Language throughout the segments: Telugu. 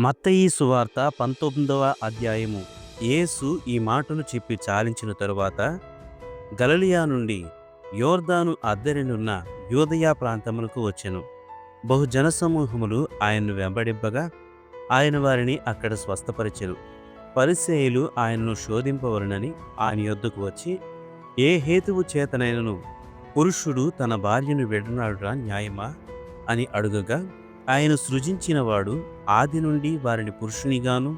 మత్తయి సువార్త 19వ అధ్యాయము. యేసు ఈ మాటలు చెప్పి చాలించిన తరువాత గలిలయ నుండి యొర్దాను అద్దరినున్న యూదయ ప్రాంతమునకు వచ్చెను. బహు జనసమూహములు ఆయన్ను వెంబడింపగా ఆయన వారిని అక్కడ స్వస్థపరిచెను. పరిసయ్యులు ఆయనను శోధింపవలెనని ఆయన యొద్దకు వచ్చి, ఏ హేతువు చేతనైనను పురుషుడు తన భార్యను విడనాడుట న్యాయమా అని అడుగగా, ఆయన సృజించినవాడు ఆది నుండి వారిని పురుషునిగాను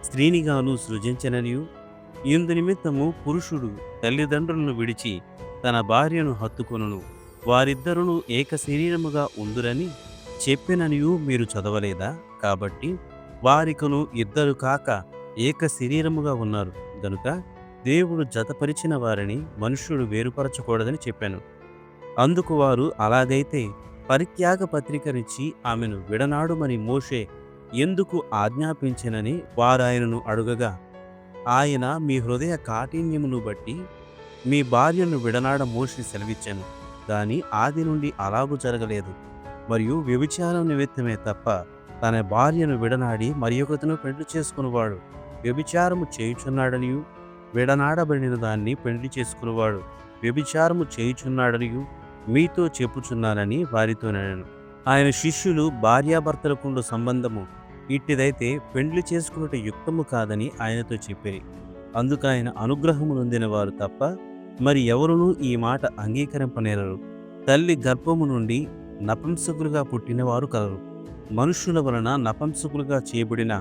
స్త్రీనిగాను సృజించెననియు, ఇందునిమిత్తము పురుషుడు తల్లిదండ్రులను విడిచి తన భార్యను హత్తుకొనును, వారిద్దరును ఏక శరీరముగా ఉందురని చెప్పెననియు మీరు చదవలేదా? కాబట్టి వారికను ఇద్దరు కాక ఏక శరీరముగా ఉన్నారు గనుక దేవుడు జతపరిచిన వారిని మనుష్యుడు వేరుపరచకూడదని చెప్పాను. అందుకు వారు, అలాగైతే పరిత్యాగ పత్రికనిచ్చి ఆమెను విడనాడుమని మోషే ఎందుకు ఆజ్ఞాపించెనని వారాయనను అడుగగా, ఆయన, మీ హృదయ కాఠిన్యమును బట్టి మీ భార్యను విడనాడ మోషే సెలవిచ్చెను, గాని ఆది నుండి అలాగు జరగలేదు. మరియు వ్యభిచారం నిమిత్తమే తప్ప తన భార్యను విడనాడి మరియొకతను పెండ్లి చేసుకునివాడు వ్యభిచారము చేయుచున్నాడనియు, విడనాడబడిన దాన్ని పెండ్లి చేసుకునివాడు వ్యభిచారము చేయుచున్నాడనియు మీతో చెప్పుచున్నానని వారితో నెనెను. ఆయన శిష్యులు, భార్యాభర్తలకుండు సంబంధము ఇట్టిదైతే పెండ్లి చేసుకున్నట్టు యుక్తము కాదని ఆయనతో చెప్పిరి. అందుకైన అనుగ్రహము నొందిన వారు తప్ప మరి ఎవరునూ ఈ మాట అంగీకరింపనేరరు. తల్లి గర్భము నుండి నపుంసకులుగా పుట్టినవారు కలరు, మనుష్యుల వలన నపుంసకులుగా చేయబడిన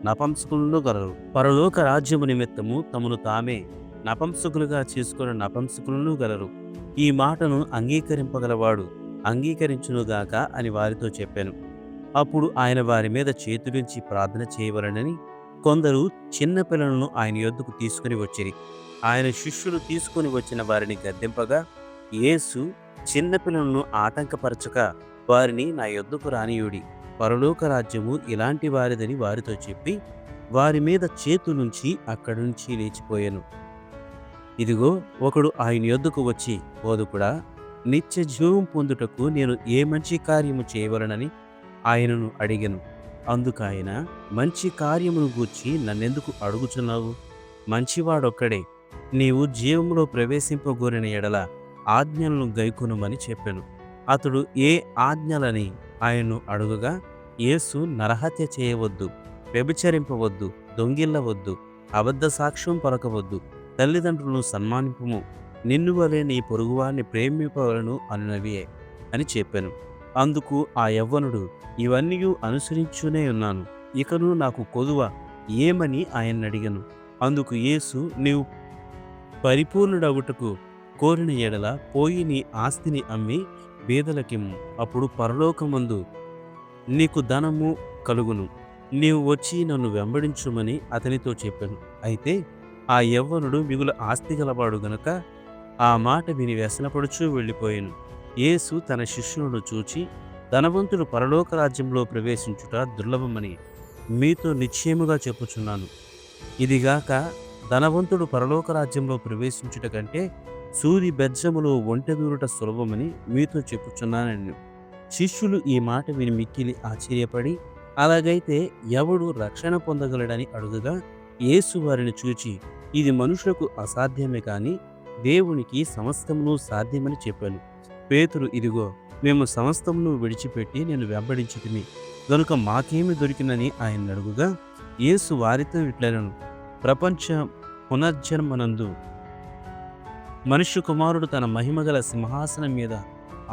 నపుంసకులను కలరు. పరలోక రాజ్యము నిమిత్తము తమను తామే నపుంసకులుగా చేసుకున్న నపుంసకులను గలరు. ఈ మాటను అంగీకరింపగలవాడు అంగీకరించునుగాక అని వారితో చెప్పాను. అప్పుడు ఆయన వారి మీద చేతులుంచి ప్రార్థన చేయవలెనని కొందరు చిన్నపిల్లలను ఆయన యొద్దకు తీసుకుని వచ్చిరి. ఆయన శిష్యులు తీసుకుని వచ్చిన వారిని గద్దింపగా, యేసు, చిన్నపిల్లలను ఆటంకపరచక వారిని నా యొద్దకు రానియుడి, పరలోక రాజ్యము ఇలాంటి వారిదని వారితో చెప్పి వారి మీద చేతులుంచి అక్కడి నుంచి లేచిపోయాను. ఇదిగో, ఒకడు ఆయన యొద్దకు వచ్చి, బోధకుడా, నిత్య జీవం పొందుటకు నేను ఏ మంచి కార్యము చేయవలనని ఆయనను అడిగెను. అందుకాయన, మంచి కార్యమును గూర్చి నన్నెందుకు అడుగుచున్నావు? మంచివాడొక్కడే. నీవు జీవములో ప్రవేశింపగోరిన ఎడల ఆజ్ఞలను గైకొనుమని చెప్పెను. అతడు ఏ ఆజ్ఞలని ఆయన్ను అడుగగా, యేసు, నరహత్య చేయవద్దు, వ్యభిచరింపవద్దు, దొంగిల్లవద్దు, అబద్ధ సాక్ష్యం పలకవద్దు, తల్లిదండ్రులను సన్మానింపుము, నిన్ను వలె నీ పొరుగువారిని ప్రేమింపవలను అనునవియే అని చెప్పాను. అందుకు ఆ యవ్వనుడు, ఇవన్నీ అనుసరించునే ఉన్నాను, ఇకను నాకు కొదువ ఏమని ఆయన్నడిగను. అందుకు యేసు, నీవు పరిపూర్ణుడవుటకు కోరిన ఎడల పోయి నీ ఆస్తిని అమ్మి బీదలకిమ్ము, అప్పుడు పరలోకమందు నీకు ధనము కలుగును. నీవు వచ్చి నన్ను వెంబడించుమని అతనితో చెప్పాను. అయితే ఆ యవ్వనుడు మిగులు ఆస్తి గలవాడు గనుక ఆ మాట విని వ్యసనపడుచూ వెళ్ళిపోయాను. యేసు తన శిష్యులను చూచి, ధనవంతుడు పరలోక రాజ్యంలో ప్రవేశించుట దుర్లభమని మీతో నిశ్చయముగా చెప్పుచున్నాను. ఇదిగాక ధనవంతుడు పరలోక రాజ్యంలో ప్రవేశించుట కంటే సూది బెజ్జములో ఒంటెదూరుట సులభమని మీతో చెప్పుచున్నానని. శిష్యులు ఈ మాట విని మిక్కిలి ఆశ్చర్యపడి, అలాగైతే ఎవడు రక్షణ పొందగలడని అడుగగా, యేసు వారిని చూచి, ఇది మనుషులకు అసాధ్యమే కాని దేవునికి సమస్తమును సాధ్యమని చెప్పాను. పేతురు, ఇదిగో, మేము సమస్తమును విడిచిపెట్టి నేను వెంబడించితిమి గనుక మాకేమి దొరికినని ఆయన అడుగుగా, యేసు వారితో ఇట్లనెను, ప్రపంచ పునర్జన్మనందు మనుష్య కుమారుడు తన మహిమగల సింహాసనం మీద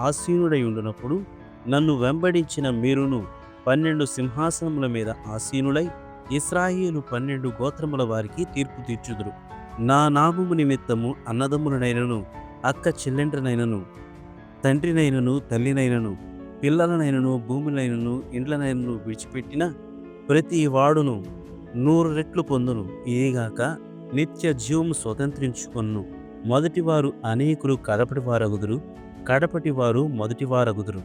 ఆసీనుడై ఉండునప్పుడు నన్ను వెంబడించిన మీరును 12 సింహాసనముల మీద ఆసీనులై ఇశ్రాయేలు 12 గోత్రముల వారికి తీర్పు తీర్చుదురు. నా నామము నిమిత్తము అన్నదమ్ములనైనను, అక్క చెల్లెండ్రనైనను, తండ్రినైనను, తల్లినైనను, పిల్లలనైనను, భూములైనను, ఇండ్లనైనను విడిచిపెట్టిన ప్రతి వాడును 100 రెట్లు పొందును. ఇదిగాక నిత్య జీవము స్వతంత్రించుకొను. మొదటివారు అనేకులు కడపటివారగుదురు, కడపటివారు మొదటివారగుదురు.